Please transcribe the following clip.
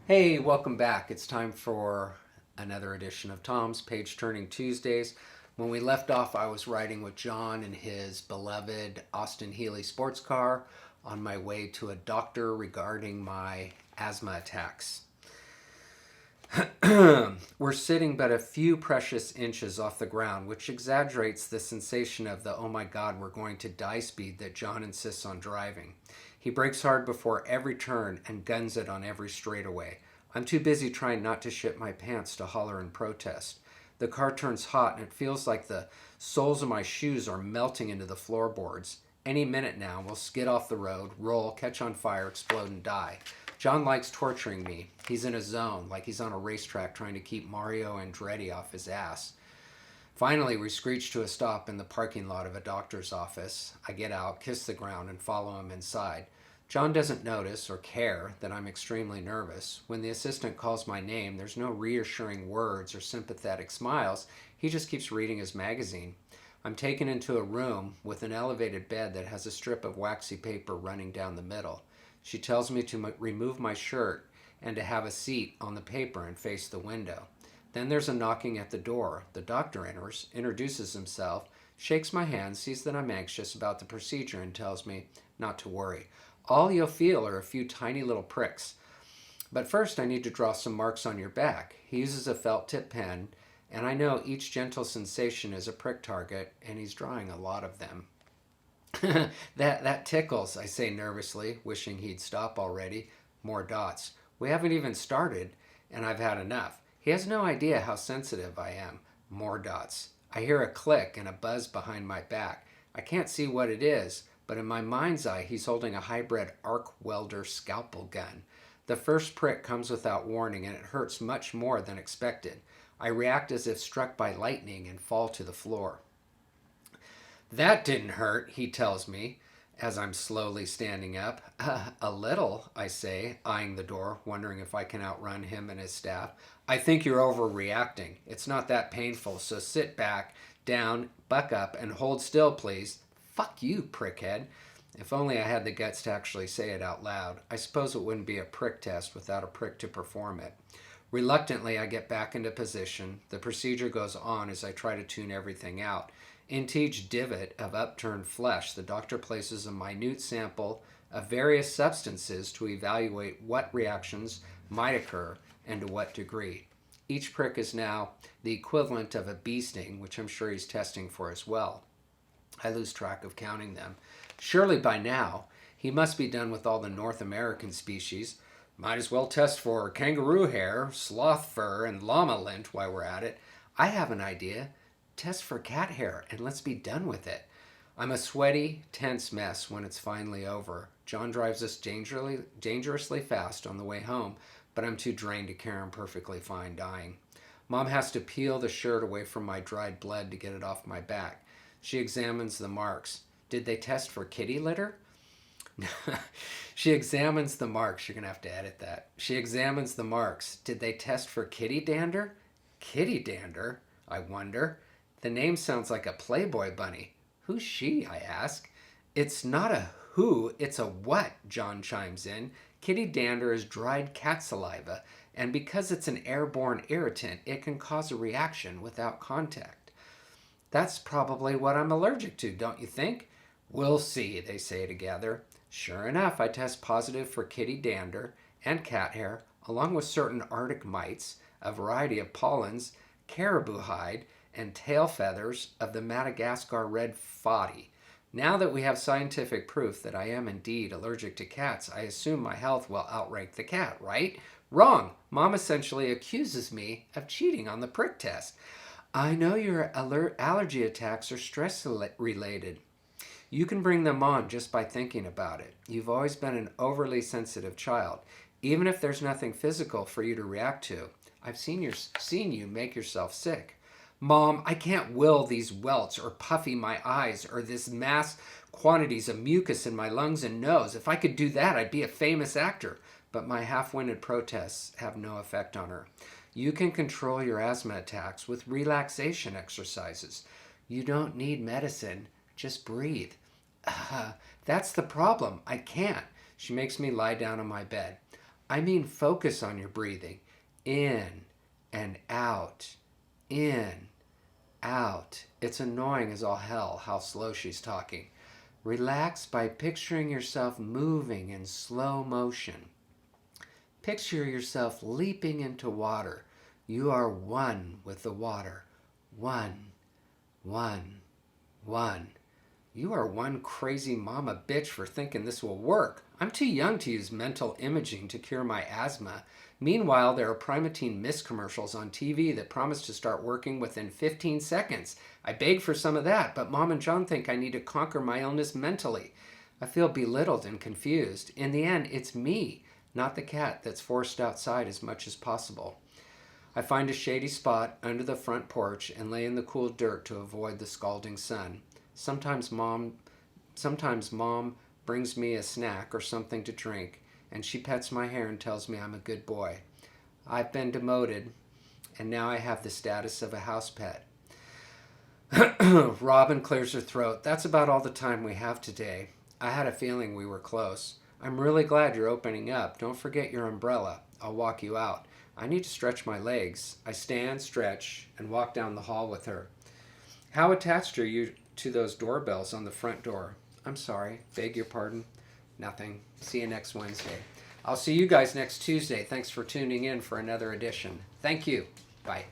Hey, welcome back. It's time for another edition of Tom's Page Turning Tuesdays. When we left off, I was riding with John in his beloved Austin Healey sports car on my way to a doctor regarding my asthma attacks. We're sitting but a few precious inches off the ground, which exaggerates the sensation of the oh my god, we're going to die speed that John insists on driving. He brakes hard before every turn and guns it on every straightaway. I'm too busy trying not to shit my pants to holler in protest. The car turns hot and it feels like the soles of my shoes are melting into the floorboards. Any minute now, we'll skid off the road, roll, catch on fire, explode, and die. John likes torturing me. He's in a zone, like he's on a racetrack trying to keep Mario Andretti off his ass. Finally, we screech to a stop in the parking lot of a doctor's office. I get out, kiss the ground, and follow him inside. John doesn't notice or care that I'm extremely nervous. When the assistant calls my name, there's no reassuring words or sympathetic smiles. He just keeps reading his magazine. I'm taken into a room with an elevated bed that has a strip of waxy paper running down the middle. She tells me to remove my shirt and to have a seat on the paper and face the window. Then there's a knocking at the door. The doctor enters, introduces himself, shakes my hand, sees that I'm anxious about the procedure, and tells me not to worry. All you'll feel are a few tiny little pricks. But first I need to draw some marks on your back. He uses a felt tip pen, and I know each gentle sensation is a prick target, and he's drawing a lot of them. that tickles, I say nervously, wishing he'd stop already. More dots. We haven't even started, and I've had enough. He has no idea how sensitive I am. More dots. I hear a click and a buzz behind my back. I can't see what it is, but in my mind's eye, he's holding a hybrid arc welder scalpel gun. The first prick comes without warning, and it hurts much more than expected. I react as if struck by lightning and fall to the floor. That didn't hurt, he tells me, as I'm slowly standing up. A little, I say, eyeing the door, wondering if I can outrun him and his staff. I think you're overreacting. It's not that painful, so sit back, down, buck up, and hold still, please. Fuck you, prickhead. If only I had the guts to actually say it out loud. I suppose it wouldn't be a prick test without a prick to perform it. Reluctantly, I get back into position. The procedure goes on as I try to tune everything out. Into each divot of upturned flesh, the doctor places a minute sample of various substances to evaluate what reactions might occur and to what degree. Each prick is now the equivalent of a bee sting, which I'm sure he's testing for as well. I lose track of counting them. Surely by now, he must be done with all the North American species. Might as well test for kangaroo hair, sloth fur, and llama lint while we're at it. I have an idea. Test for cat hair and let's be done with it. I'm a sweaty, tense mess when it's finally over. John drives us dangerously fast on the way home, but I'm too drained to care. I'm perfectly fine dying. Mom has to peel the shirt away from my dried blood to get it off my back. She examines the marks. Did they test for kitty litter? She examines the marks. You're going to have to edit that. She examines the marks. Did they test for kitty dander? Kitty dander? I wonder. The name sounds like a Playboy bunny. Who's she? I ask. It's not a who, it's a what, John chimes in. Kitty dander is dried cat saliva, and because it's an airborne irritant, it can cause a reaction without contact. That's probably what I'm allergic to, don't you think? We'll see, they say together. Sure enough, I test positive for kitty dander and cat hair, along with certain Arctic mites, a variety of pollens, caribou hide, and tail feathers of the Madagascar red foddy. Now that we have scientific proof that I am indeed allergic to cats, I assume my health will outrank the cat, right? Wrong! Mom essentially accuses me of cheating on the prick test. I know your allergy attacks are stress related. You can bring them on just by thinking about it. You've always been an overly sensitive child, even if there's nothing physical for you to react to. I've seen you make yourself sick. Mom, I can't will these welts or puffy my eyes or this mass quantities of mucus in my lungs and nose. If I could do that, I'd be a famous actor. But my half-winded protests have no effect on her. You can control your asthma attacks with relaxation exercises. You don't need medicine. Just breathe. That's the problem. I can't. She makes me lie down on my bed. I mean, focus on your breathing. In and out. In, out. It's annoying as all hell how slow she's talking. Relax by picturing yourself moving in slow motion. Picture yourself leaping into water. You are one with the water. One, one, one. You are one crazy mama bitch for thinking this will work. I'm too young to use mental imaging to cure my asthma. Meanwhile, there are Primatine Mist commercials on TV that promise to start working within 15 seconds. I beg for some of that, but Mom and John think I need to conquer my illness mentally. I feel belittled and confused. In the end, it's me, not the cat, that's forced outside as much as possible. I find a shady spot under the front porch and lay in the cool dirt to avoid the scalding sun. Sometimes mom brings me a snack or something to drink, and she pets my hair and tells me I'm a good boy. I've been demoted, and now I have the status of a house pet. Robin clears her throat. That's about all the time we have today. I had a feeling we were close. I'm really glad you're opening up. Don't forget your umbrella. I'll walk you out. I need to stretch my legs. I stand, stretch, and walk down the hall with her. How attached are you to those doorbells on the front door? I'm sorry. Beg your pardon? Nothing. See you next Wednesday. I'll see you guys next Tuesday. Thanks for tuning in for another edition. Thank you. Bye.